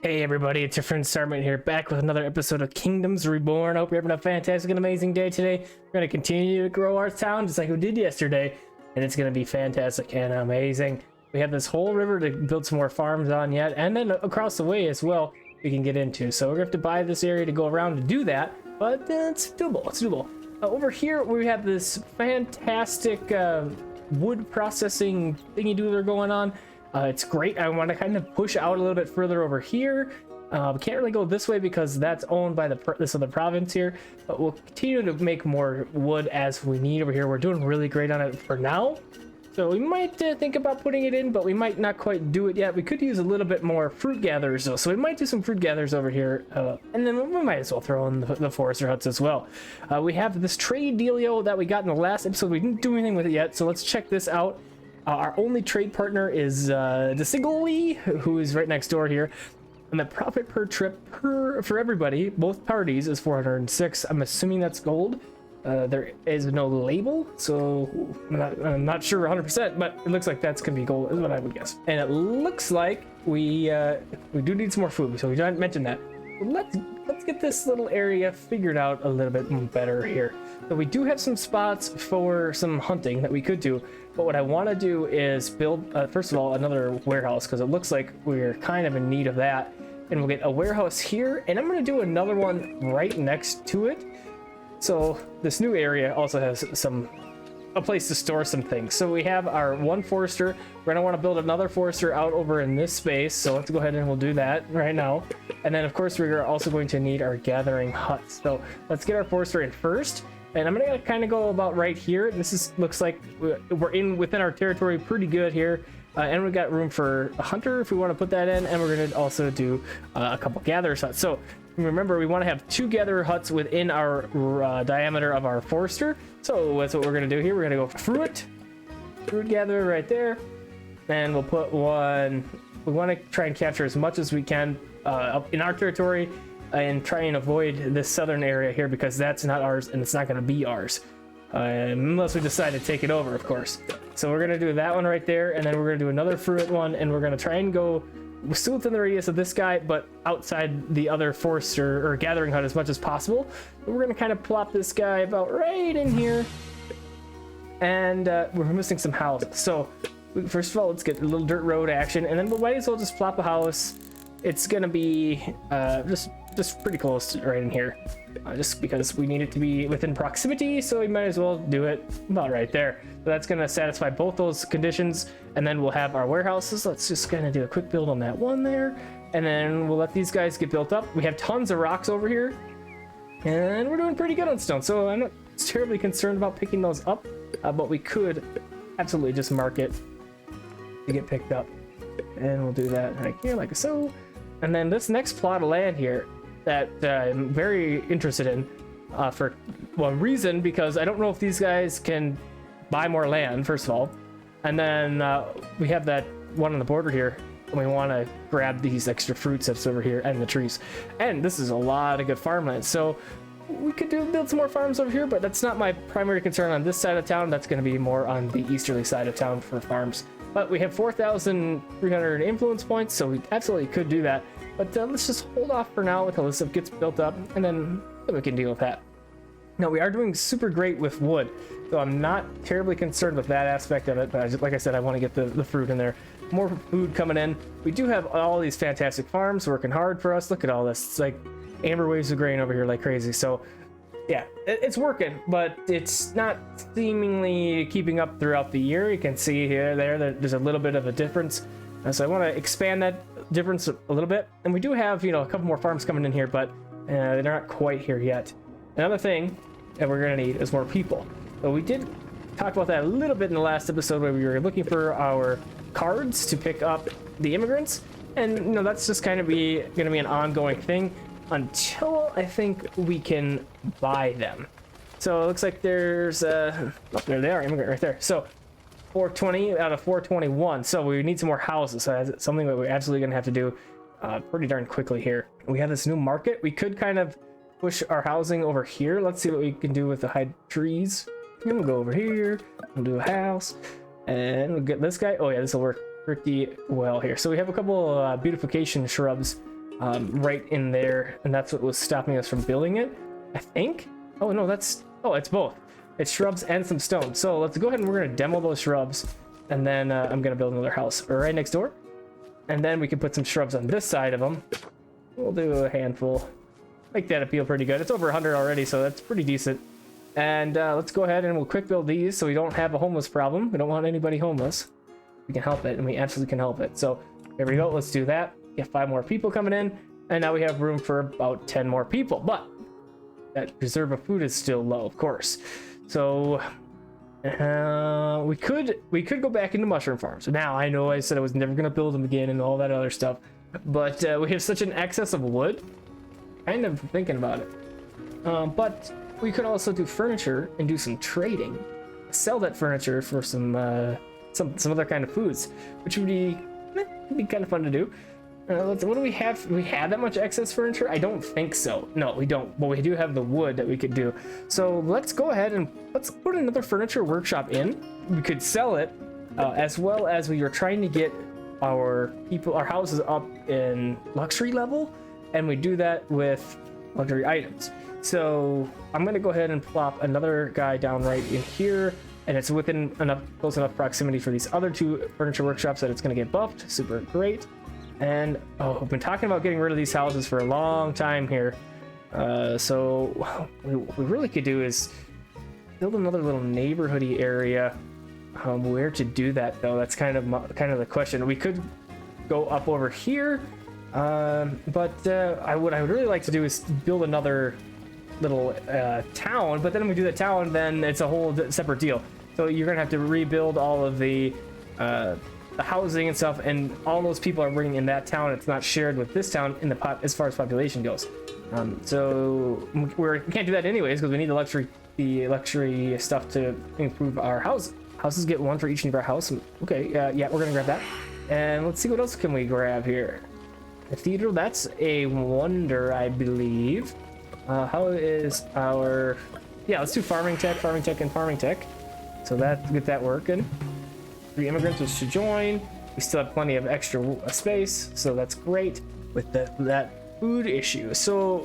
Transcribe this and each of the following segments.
Hey everybody, it's your friend Sarmate here, back with another episode of Kingdoms Reborn. I hope you're having a fantastic and amazing day today. We're going to continue to grow our town just like we did yesterday, and it's going to be fantastic and amazing. We have this whole river to build some more farms on yet, and then across the way as well we can get into. So we're going to have to buy this area to go around to do that, but it's doable, it's doable. Over here we have this fantastic wood processing thingy-doodler going on. It's great. I want to kind of push out a little bit further over here. Can't really go this way because that's owned by this other province here, but we'll continue to make more wood as we need over here. We're doing really great on it for now, so we might think about putting it in, but we might not quite do it yet. We could use a little bit more fruit gatherers though, so we might do some fruit gatherers over here, and then we might as well throw in the forester huts as well. We have this trade dealio that we got in the last episode. We didn't do anything with it yet, so let's check this out. Our only trade partner is Desigoli, who is right next door here. And the profit per trip for everybody, both parties, is 406. I'm assuming that's gold. There is no label, so I'm not sure 100%, but it looks like that's gonna be gold, is what I would guess. And it looks like we do need some more food, so we didn't mention that. Let's get this little area figured out a little bit better here. So we do have some spots for some hunting that we could do, but what I want to do is build first of all another warehouse, because it looks like we're kind of in need of that, and we'll get a warehouse here, and I'm going to do another one right next to it. So this new area also has a place to store some things. So we have our one forester. We're gonna want to build another forester out over in this space, so let's go ahead and we'll do that right now. And then of course we're also going to need our gathering huts, so let's get our forester in first. And I'm gonna kind of go about right here. Looks like we're within our territory pretty good here, and we've got room for a hunter if we want to put that in, and we're gonna also do a couple gatherers huts. So remember, we want to have 2 gatherer huts within our diameter of our forester. So that's what we're going to do here. We're going to go fruit gatherer right there, and we'll put one. We want to try and capture as much as we can up in our territory, and try and avoid this southern area here, because that's not ours and it's not going to be ours unless we decide to take it over, of course. So we're going to do that one right there, and then we're going to do another fruit one, and we're going to try and go still within the radius of this guy, but outside the other forester or gathering hut as much as possible. We're going to kind of plop this guy about right in here, and we're missing some houses. So first of all, let's get a little dirt road action, and then we might as well just plop a house. It's going to be just pretty close to right in here, just because we need it to be within proximity, so we might as well do it about right there. So that's going to satisfy both those conditions, and then we'll have our warehouses. Let's just kind of do a quick build on that one there, and then we'll let these guys get built up. We have tons of rocks over here, and we're doing pretty good on stone, so I'm not terribly concerned about picking those up, but we could absolutely just mark it to get picked up, and we'll do that right here like so. And then this next plot of land here that I'm very interested in for one reason, because I don't know if these guys can buy more land, first of all, and then we have that one on the border here, and we want to grab these extra fruits that's over here and the trees, and this is a lot of good farmland, so we could build some more farms over here, but that's not my primary concern on this side of town. That's going to be more on the easterly side of town for farms. But we have 4,300 influence points, so we absolutely could do that. But let's just hold off for now until this stuff gets built up, and then we can deal with that. Now, we are doing super great with wood, so I'm not terribly concerned with that aspect of it, but like I said, I want to get the fruit in there. More food coming in. We do have all these fantastic farms working hard for us. Look at all this. It's like amber waves of grain over here like crazy. So yeah, it's working, but it's not seemingly keeping up throughout the year. You can see here, there's a little bit of a difference. So I want to expand that difference a little bit. And we do have, a couple more farms coming in here, but they're not quite here yet. Another thing that we're going to need is more people. So we did talk about that a little bit in the last episode, where we were looking for our cards to pick up the immigrants. And, that's just kind of going to be an ongoing thing until I think we can buy them. So it looks like there's there they are, immigrant right there. So 420 out of 421. So we need some more houses. So that's something that we're absolutely gonna have to do pretty darn quickly here. We have this new market. We could kind of push our housing over here. Let's see what we can do with the high trees. And we'll go over here. We'll do a house, and we'll get this guy. Oh yeah, this will work pretty well here. So we have a couple beautification shrubs right in there, and that's what was stopping us from building it, I think. Oh no, it's both. It's shrubs and some stone. So let's go ahead and we're gonna demo those shrubs, and then I'm gonna build another house right next door, and then we can put some shrubs on this side of them. We'll do a handful, make that appeal pretty good. It's over 100 already, so that's pretty decent. And let's go ahead and we'll quick build these so we don't have a homeless problem. We don't want anybody homeless. We can help it, and we absolutely can help it. So there we go. Let's do that. Get 5 more people coming in, and now we have room for about 10 more people. But that reserve of food is still low, of course. So we could go back into mushroom farms. Now I know I said I was never gonna build them again and all that other stuff, but we have such an excess of wood. Kind of thinking about it. But we could also do furniture and do some trading. Sell that furniture for some other kind of foods, which would be kind of fun to do. What do we have? Do we have that much excess furniture? I don't think so. No, we don't. But we do have the wood that we could do. So let's go ahead and let's put another furniture workshop in. We could sell it, as well as we were trying to get our houses up in luxury level, and we do that with luxury items. So I'm gonna go ahead and plop another guy down right in here, and it's within close enough proximity for these other 2 furniture workshops that it's gonna get buffed. Super great. And I've been talking about getting rid of these houses for a long time here. So what we really could do is build another little neighborhoody area. Where to do that though? That's kind of the question. We could go up over here, but what I would really like to do is build another little town. But then when we do the town, then it's a whole separate deal. So you're gonna have to rebuild all of the housing and stuff, and all those people are bringing in that town. It's not shared with this town in the as far as population goes. So we can't do that anyways because we need the luxury stuff to improve our house. Houses get 1 for each of our house. Okay, yeah, we're gonna grab that. And let's see what else can we grab here. Cathedral, that's a wonder, I believe. How is our... Yeah, let's do farming tech, and farming tech. So get that working. 3 immigrants which should join. We still have plenty of extra space, so that's great with that food issue. So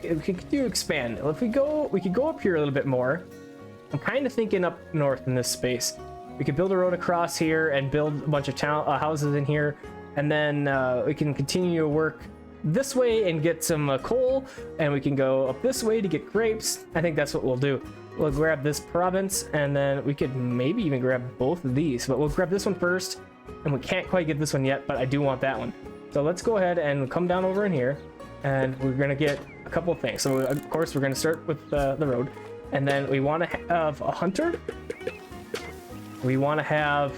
we could do expand. If we could go up here a little bit more. I'm kind of thinking up north in this space. We could build a road across here and build a bunch of houses in here, and then we can continue to work this way and get some coal, and we can go up this way to get grapes. I think that's what we'll do. We'll grab this province, and then we could maybe even grab both of these, but we'll grab this one first, and we can't quite get this one yet, but I do want that one. So let's go ahead and come down over in here, and we're gonna get a couple of things. So of course we're gonna start with the road, and then we want to have a hunter, we want to have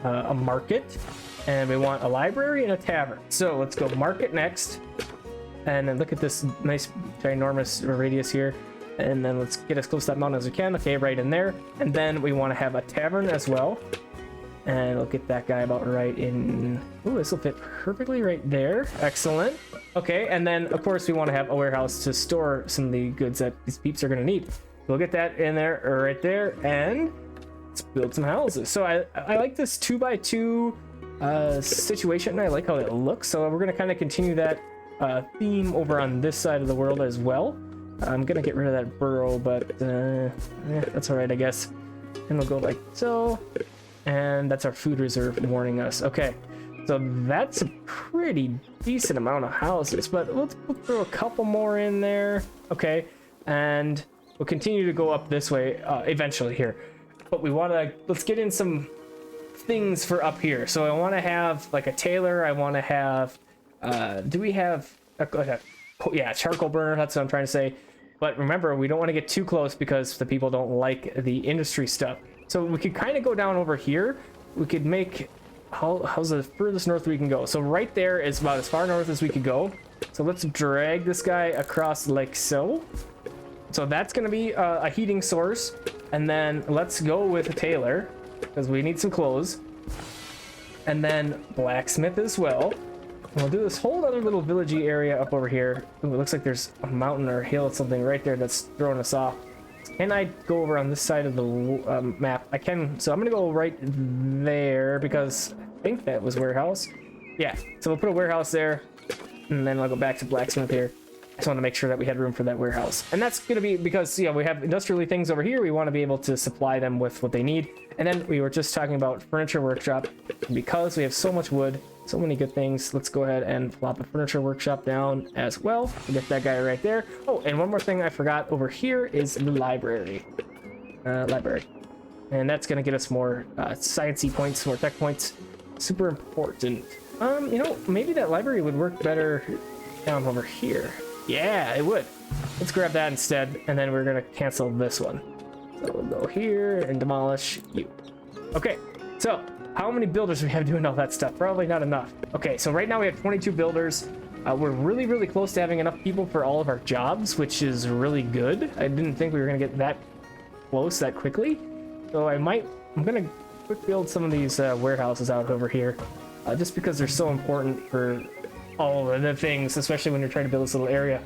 a market, and we want a library and a tavern. So let's go market next, and then look at this nice ginormous radius here. And then let's get as close to that mountain as we can. Okay, right in there. And then we want to have a tavern as well. And we'll get that guy about right in... Ooh, this will fit perfectly right there. Excellent. Okay, and then, of course, we want to have a warehouse to store some of the goods that these peeps are going to need. We'll get that in there, right there, and let's build some houses. So I like this 2x2 situation. I like how it looks. So we're going to kind of continue that theme over on this side of the world as well. I'm gonna get rid of that burrow, but that's all right, I guess. And we'll go like so, and that's our food reserve warning us. Okay, so that's a pretty decent amount of houses, but we'll throw a couple more in there. Okay, and we'll continue to go up this way eventually here. But let's get in some things for up here. So I want to have like a tailor. I want to have. Do we have? Yeah, charcoal burner. That's what I'm trying to say. But remember, we don't want to get too close because the people don't like the industry stuff. So we could kind of go down over here. We could make... How's the furthest north we can go? So right there is about as far north as we could go. So let's drag this guy across like so. So that's going to be a heating source. And then let's go with a tailor because we need some clothes. And then blacksmith as well. We'll do this whole other little villagey area up over here. Ooh, it looks like there's a mountain or a hill or something right there that's throwing us off. Can I go over on this side of the map? I can. So I'm gonna go right there because I think that was warehouse. Yeah, so we'll put a warehouse there. and then I'll go back to blacksmith here. I just want to make sure that we had room for that warehouse. And that's going to be because, we have industrially things over here. We want to be able to supply them with what they need. And then we were just talking about furniture workshop. Because we have so much wood, so many good things, let's go ahead and plop a furniture workshop down as well. We'll get that guy right there. Oh, and one more thing I forgot over here is the library. And that's going to get us more sciencey points, more tech points. Super important. Maybe that library would work better down over here. Yeah, it would. Let's grab that instead, and then we're gonna cancel this one. So we'll go here and demolish you. Okay, so how many builders do we have doing all that stuff? Probably not enough. Okay, so right now we have 22 builders. We're really, really close to having enough people for all of our jobs, which is really good. I didn't think we were gonna get that close that quickly. So I'm gonna quick build some of these warehouses out over here, just because they're so important for all of the things, especially when you're trying to build this little area.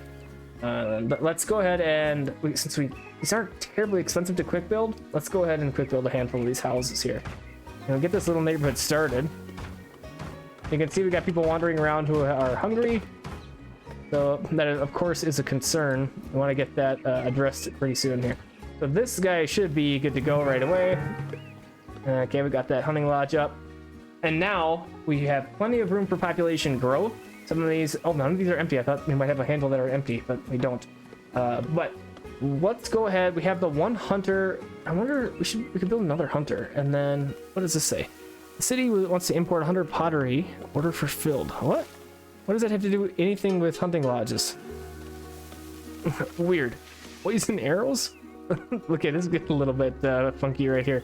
But let's go ahead and since these aren't terribly expensive to quick build, let's go ahead and quick build a handful of these houses here and get this little neighborhood started. You can see we got people wandering around who are hungry, so that of course is a concern. We want to get that addressed pretty soon here. So this guy should be good to go right away. Okay, we got that hunting lodge up, and now we have plenty of room for population growth. Some of these, none of these are empty. I thought we might have a handful that are empty, but we don't. But let's go ahead. We have the one hunter. I wonder, we could build another hunter. And then, what does this say? The city wants to import 100 pottery. Order fulfilled. What? What does that have to do with anything with hunting lodges? Weird. Poison arrows? Okay, this is getting a little bit funky right here.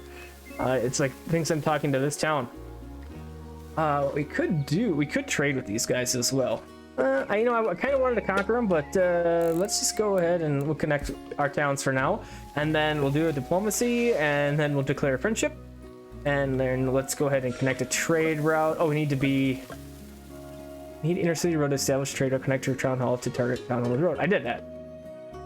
It's like thinks I'm talking to this town. We could trade with these guys as well. I kind of wanted to conquer them, but let's just go ahead and we'll connect our towns for now, and then we'll do a diplomacy, and then we'll declare a friendship, and then let's go ahead and connect a trade route. Oh, we need intercity road to establish trade or connect your town hall to target town hall road. I did that,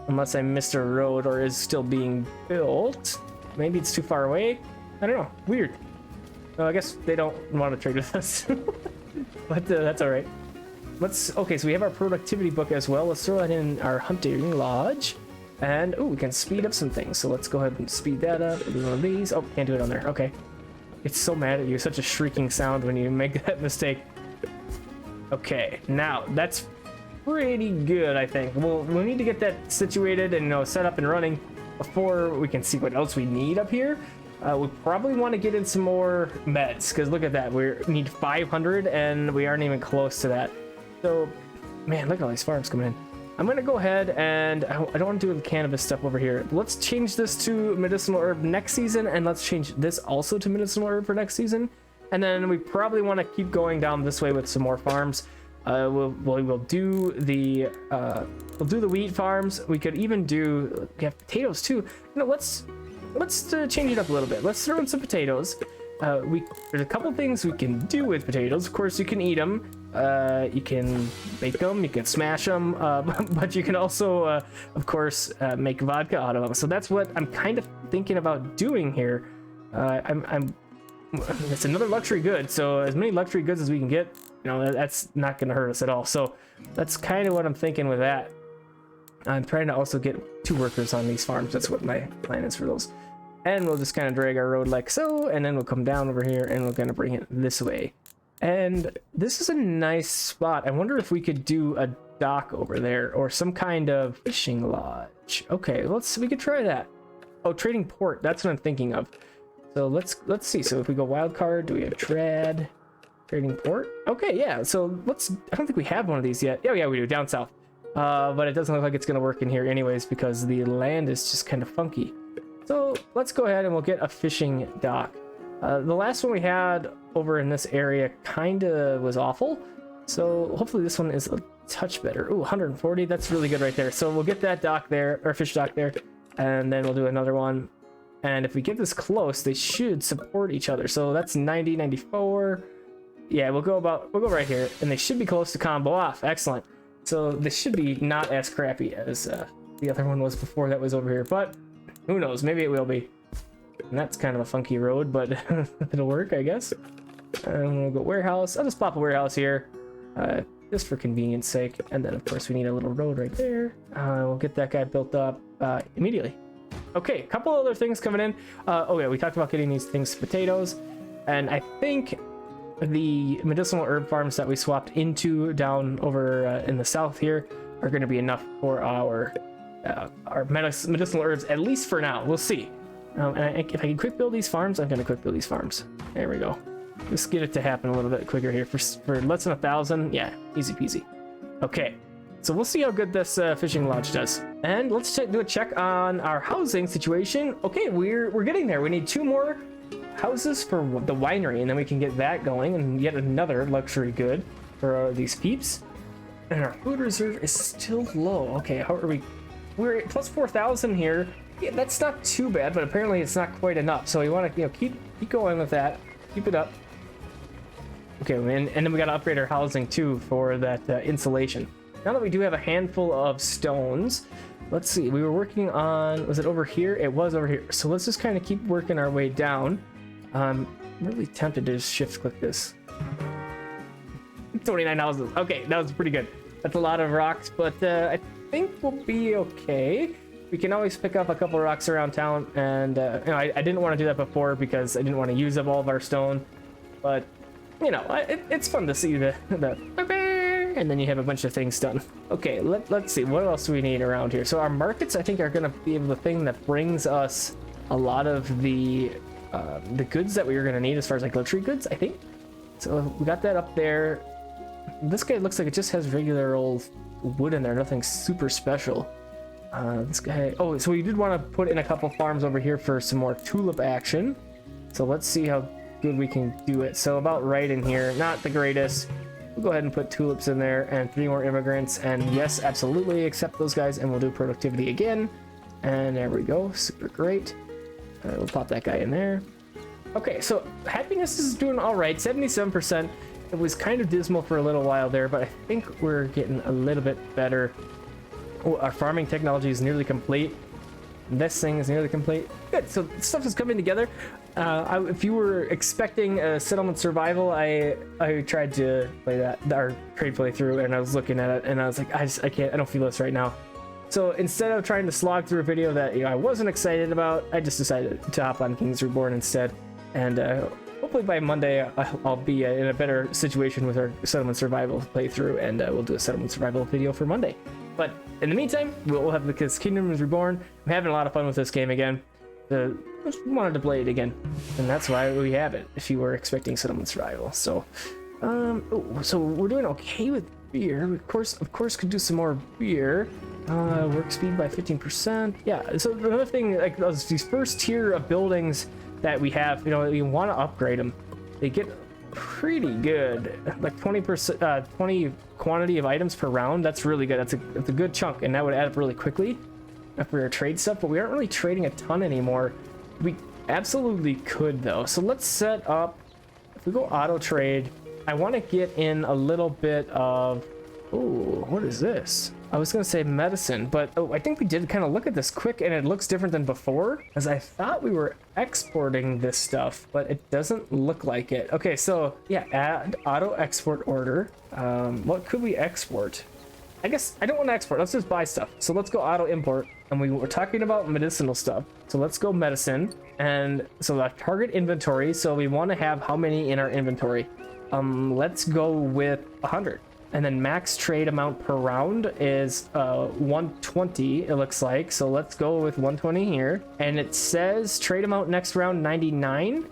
unless I missed a road or is still being built. Maybe it's too far away. I don't know. Weird. I guess they don't want to trade with us, but that's all right. Okay, so we have our productivity book as well. Let's throw that in our hunting lodge, and we can speed up some things. So let's go ahead and speed that up. Do one of these. Oh, can't do it on there. Okay, it's so mad at you. Such a shrieking sound when you make that mistake. Okay, now that's pretty good. I think we'll need to get that situated and set up and running before we can see what else we need up here. We probably want to get in some more meds, because look at that, we need 500 and we aren't even close to that. So man, look at all these farms coming in. I'm gonna go ahead and I don't want to do the cannabis stuff over here. Let's change this to medicinal herb next season, and let's change this also to medicinal herb for next season. And then we probably want to keep going down this way with some more farms. We'll do the wheat farms. We could even we have potatoes too. Let's change it up a little bit. Let's throw in some potatoes. There's a couple things we can do with potatoes. Of course, you can eat them. You can bake them. You can smash them. But you can also, of course, make vodka out of them. So that's what I'm kind of thinking about doing here. It's another luxury good. So as many luxury goods as we can get, that's not going to hurt us at all. So that's kind of what I'm thinking with that. I'm trying to also get 2 workers on these farms. That's what my plan is for those. And we'll just kind of drag our road like so, and then we'll come down over here and we're going to bring it this way. And this is a nice spot. I wonder if we could do a dock over there or some kind of fishing lodge. Okay, we could try that. Oh, trading port. That's what I'm thinking of. So let's see. So if we go wild card, do we have trad? Trading port? Okay, yeah. So I don't think we have one of these yet. Oh yeah, we do, down south. But it doesn't look like it's going to work in here anyways, because the land is just kind of funky. So let's go ahead and we'll get a fishing dock. The last one we had over in this area kind of was awful. So hopefully this one is a touch better. Ooh, 140. That's really good right there. So we'll get that dock there, or fish dock there, and then we'll do another one. And if we get this close, they should support each other. So that's 90, 94. Yeah, we'll go right here, and they should be close to combo off. Excellent. So this should be not as crappy as the other one was before that was over here, but who knows? Maybe it will be. And that's kind of a funky road, but it'll work, I guess. And we'll go warehouse. I'll just pop a warehouse here. just for convenience sake. And then of course we need a little road right there. We'll get that guy built up immediately. Okay, a couple other things coming in. Oh yeah, we talked about getting these things potatoes, and I think the medicinal herb farms that we swapped into down over in the south here are going to be enough for our medicinal herbs, at least for now. We'll see. If I can quick build these farms, I'm going to quick build these farms. There we go. Just get it to happen a little bit quicker here. For less than 1,000, yeah, easy peasy. Okay, so we'll see how good this fishing lodge does. And let's do a check on our housing situation. Okay, we're getting there. We need 2 more houses for the winery, and then we can get that going, and yet another luxury good for these peeps. And our food reserve is still low. Okay, how are we? We're at plus 4,000 here. Yeah, that's not too bad, but apparently it's not quite enough. So we want to, keep going with that. Keep it up. Okay, and then we got to upgrade our housing too for that insulation. Now that we do have a handful of stones, let's see. We were working on, was it over here? It was over here. So let's just kind of keep working our way down. I'm really tempted to just shift click this. 29 houses. Okay, that was pretty good. That's a lot of rocks, but I think we'll be okay. We can always pick up a couple of rocks around town, and I didn't want to do that before because I didn't want to use up all of our stone, but it's fun to see the and then you have a bunch of things done. Okay, let's see, what else do we need around here? So our markets, I think, are going to be the thing that brings us a lot of the goods that we are going to need as far as like luxury goods, I think. So we got that up there. This guy looks like it just has regular old wood in there, nothing super special. This guy, oh, so we did want to put in a couple farms over here for some more tulip action. So let's see how good we can do it. So about right in here, not the greatest. We'll go ahead and put tulips in there and 3 more immigrants. And yes, absolutely accept those guys, and we'll do productivity again. And there we go, super great. We'll pop that guy in there. Okay, so happiness is doing all right, 77%. It was kind of dismal for a little while there, but I think we're getting a little bit better. Oh, our farming technology is nearly complete. This thing is nearly complete. Good, so stuff is coming together. If you were expecting a settlement survival, I tried to play that, our trade playthrough, and I was looking at it, and I was like, I can't, I don't feel this right now. So instead of trying to slog through a video that I wasn't excited about, I just decided to hop on Kingdoms Reborn instead. And hopefully by Monday, I'll be in a better situation with our settlement survival playthrough, and we'll do a settlement survival video for Monday. But in the meantime, we'll have the Kingdoms Reborn. I'm having a lot of fun with this game again. Just wanted to play it again, and that's why we have it. If you were expecting settlement survival, so so we're doing okay with beer. We of course, could do some more beer. Work speed by 15%. Yeah. So another thing, like these first tier of buildings that we have, we want to upgrade them. They get pretty good, like 20%, 20 quantity of items per round. That's really good. That's a good chunk, and that would add up really quickly if we were to trade stuff. But we aren't really trading a ton anymore. We absolutely could though. So let's set up. If we go auto trade, I want to get in a little bit of. Oh, what is this? I was gonna say medicine, but I think we did kind of look at this quick, and it looks different than before, as I thought we were exporting this stuff, but it doesn't look like it. Okay, so yeah, add auto export order. What could we export? I guess I don't want to export. Let's just buy stuff. So let's go auto import, and we were talking about medicinal stuff. So let's go medicine, and so the target inventory. So we want to have how many in our inventory? Let's go with 100. And then max trade amount per round is 120, it looks like. So let's go with 120 here. And it says trade amount next round 99.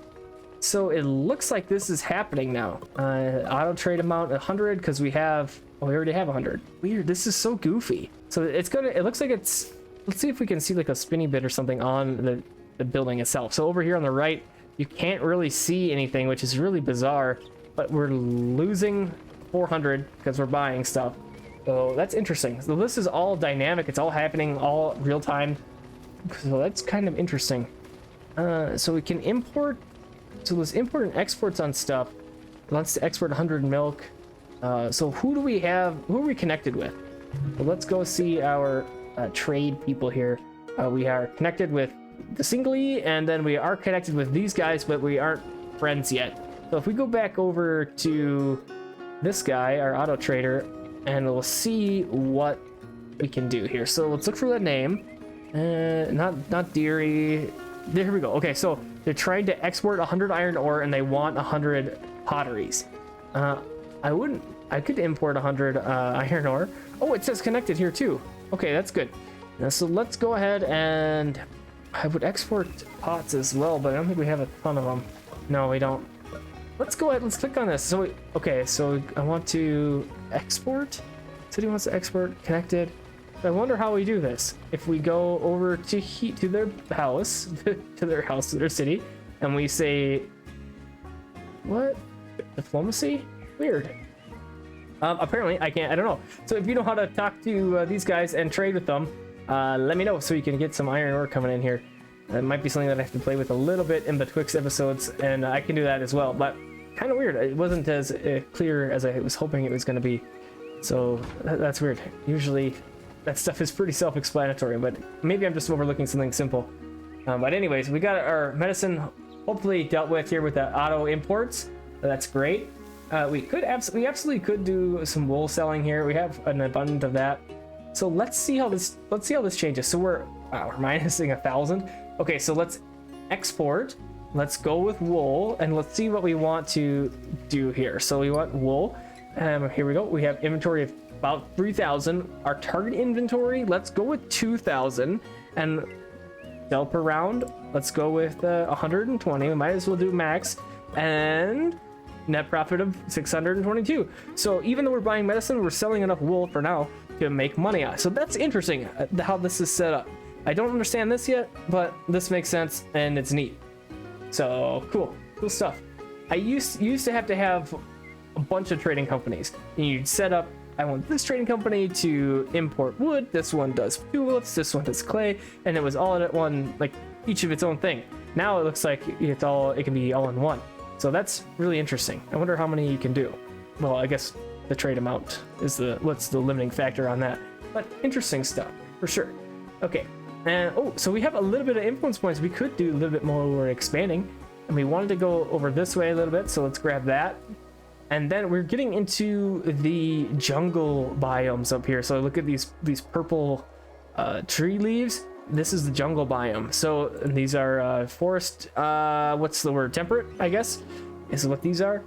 So it looks like this is happening now. Auto trade amount 100 because we already have 100. Weird, this is so goofy. So it looks like it's, let's see if we can see like a spinny bit or something on the building itself. So over here on the right, you can't really see anything, which is really bizarre, but we're losing 400 because we're buying stuff. So that's interesting. So this is all dynamic. It's all happening all real time. So that's kind of interesting. So we can import. So let's import and exports on stuff. It wants to export 100 milk. So who do we have? Who are we connected with? Well, let's go see our trade people here. We are connected with the Singly, and then we are connected with these guys, but we aren't friends yet. So if we go back over to this guy, our auto trader, and we'll see what we can do here. So let's look for the name. Not Deary. There we go. Okay, so they're trying to export 100 iron ore and they want 100 potteries. I could import 100 iron ore. Oh, it says connected here too. Okay, that's good. So let's go ahead and I would export pots as well, but I don't think we have a ton of them. No, we don't. Let's go ahead. Let's click on this. So okay, so I want to export. City wants to export connected. I wonder how we do this. If we go over to their house, to their city, and we say, what? Diplomacy? Weird. Apparently I can't. I don't know. So if you know how to talk to these guys and trade with them, let me know so you can get some iron ore coming in here. That might be something that I have to play with a little bit in betwixt episodes, and I can do that as well. But kind of weird. It wasn't as clear as I was hoping it was going to be. So that's weird. Usually that stuff is pretty self-explanatory, but maybe I'm just overlooking something simple. But anyways, we got our medicine hopefully dealt with here with the auto imports. That's great. We absolutely could do some wool selling here. We have an abundance of that. So let's see how this changes. So we're minusing 1,000. Okay, so let's export. Let's go with wool and let's see what we want to do here. So we want wool. Here we go. We have inventory of about 3,000. Our target inventory, let's go with 2,000. And sell per round, let's go with 120. We might as well do max. And net profit of 622. So even though we're buying medicine, we're selling enough wool for now to make money on. So that's interesting how this is set up. I don't understand this yet, but this makes sense and it's neat. So cool stuff. I used to have a bunch of trading companies. And you'd set up, I want this trading company to import wood, this one does tulips, this one does clay, and it was all in one, like each of its own thing. Now it looks like it can be all in one. So that's really interesting. I wonder how many you can do. Well, I guess the trade amount is what's the limiting factor on that. But interesting stuff for sure. Okay, and so we have a little bit of influence points. We could do a little bit more when we're expanding, and we wanted to go over this way a little bit. So let's grab that. And then we're getting into the jungle biomes up here. So look at these purple tree leaves. This is the jungle biome. So these are forest, what's the word? Temperate, I guess, is what these are.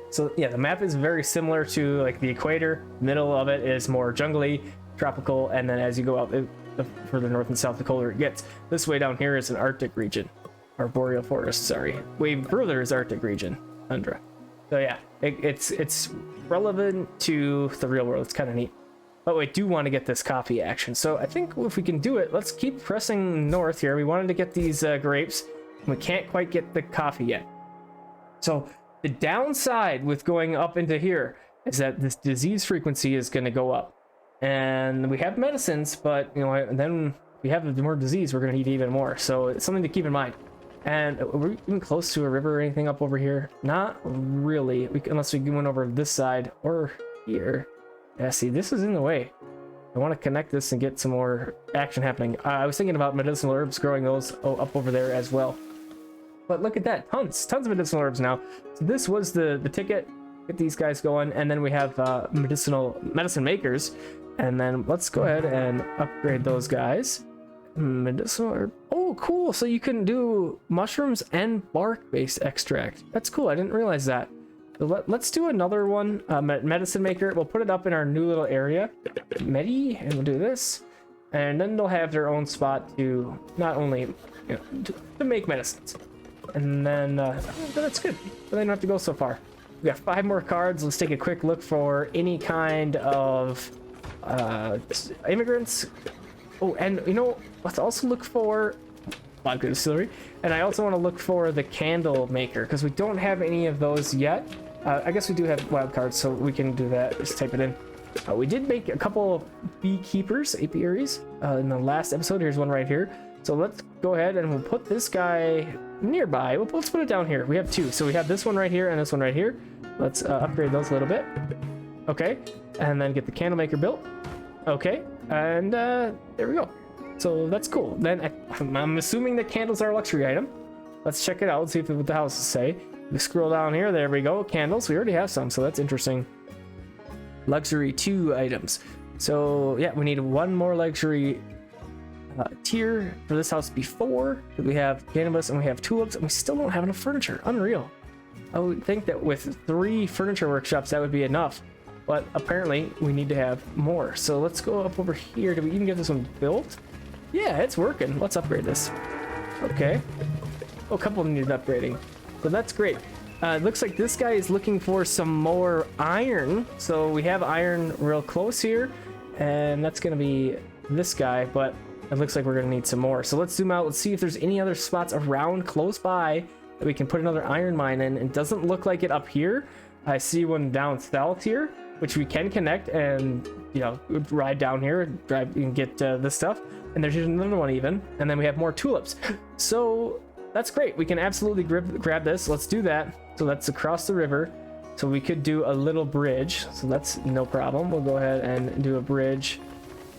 So yeah, the map is very similar to like the equator. Middle of it is more jungly, tropical, and then as you go out the further north and south, the colder it gets. This way down here is an Arctic region, or boreal forest, sorry. Way further is Arctic region, tundra. So yeah, it's relevant to the real world. It's kind of neat. But we do want to get this coffee action. So I think if we can do it, let's keep pressing north here. We wanted to get these grapes. We can't quite get the coffee yet. So the downside with going up into here is that this disease frequency is going to go up. And we have medicines, but then if we have more disease, we're going to need even more. So it's something to keep in mind. And we're even close to a river or anything up over here? Not really, unless we went over this side or here. Yeah, see, this is in the way. I want to connect this and get some more action happening. I was thinking about medicinal herbs, growing those up over there as well. But look at that, tons of medicinal herbs now. So this was the ticket. Get these guys going, and then we have medicine makers. And then let's go ahead and upgrade those guys. Medicinal herb. Oh, cool. So you can do mushrooms and bark-based extract. That's cool. I didn't realize that. So let's do another one. Medicine maker. We'll put it up in our new little area. Medi, and we'll do this. And then they'll have their own spot to not only to make medicines. And then that's good. They don't have to go so far. We got 5 more cards. Let's take a quick look for any kind of immigrants. Oh, and let's also look for vodka distillery, and I also want to look for the candle maker because we don't have any of those yet. I guess we do have wild cards, so we can do that. Just type it in. We did make a couple beekeepers, apiaries, in the last episode. Here's one right here. So let's go ahead and we'll put this guy nearby. Let's put it down here. We have 2, so we have this one right here and this one right here. Let's upgrade those a little bit. Okay, and then get the candle maker built. Okay, and there we go. So that's cool. Then I'm assuming that candles are a luxury item. Let's check it out. Let's see what the houses say. We scroll down here. There we go. Candles. We already have some, so that's interesting. Luxury 2 items. So yeah, we need one more luxury tier for this house before. We have cannabis and we have tulips, and we still don't have enough furniture. Unreal. I would think that with 3 furniture workshops that would be enough, but apparently we need to have more. So let's go up over here. Do we even get this one built? Yeah, it's working. Let's upgrade this. Okay. Oh, a couple needed upgrading, so that's great. It looks like this guy is looking for some more iron, so we have iron real close here, and that's gonna be this guy, but it looks like we're gonna need some more. So let's zoom out. Let's see if there's any other spots around close by that we can put another iron mine in. It doesn't look like it up here. I see one down south here, which we can connect and, you know, ride down here and drive and get this stuff. And there's another one even, and then we have more tulips. So that's great. We can absolutely grab this. Let's do that. So that's across the river. So we could do a little bridge. So that's no problem. We'll go ahead and do a bridge.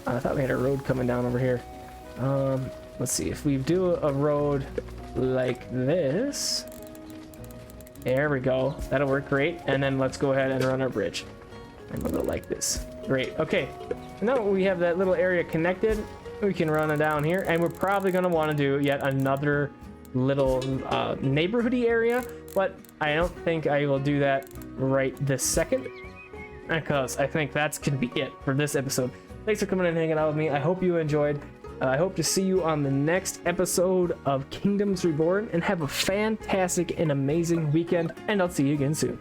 I thought we had a road coming down over here. Let's see if we do a road like this. There we go. That'll work great. And then let's go ahead and run our bridge. And we'll go like this. Great. Okay. Now we have that little area connected. We can run it down here, and we're probably going to want to do yet another little neighborhoody area, but I don't think I will do that right this second, because I think that's gonna be it for this episode. Thanks for coming and hanging out with me. I hope you enjoyed. I hope to see you on the next episode of Kingdoms Reborn, and have a fantastic and amazing weekend, and I'll see you again soon.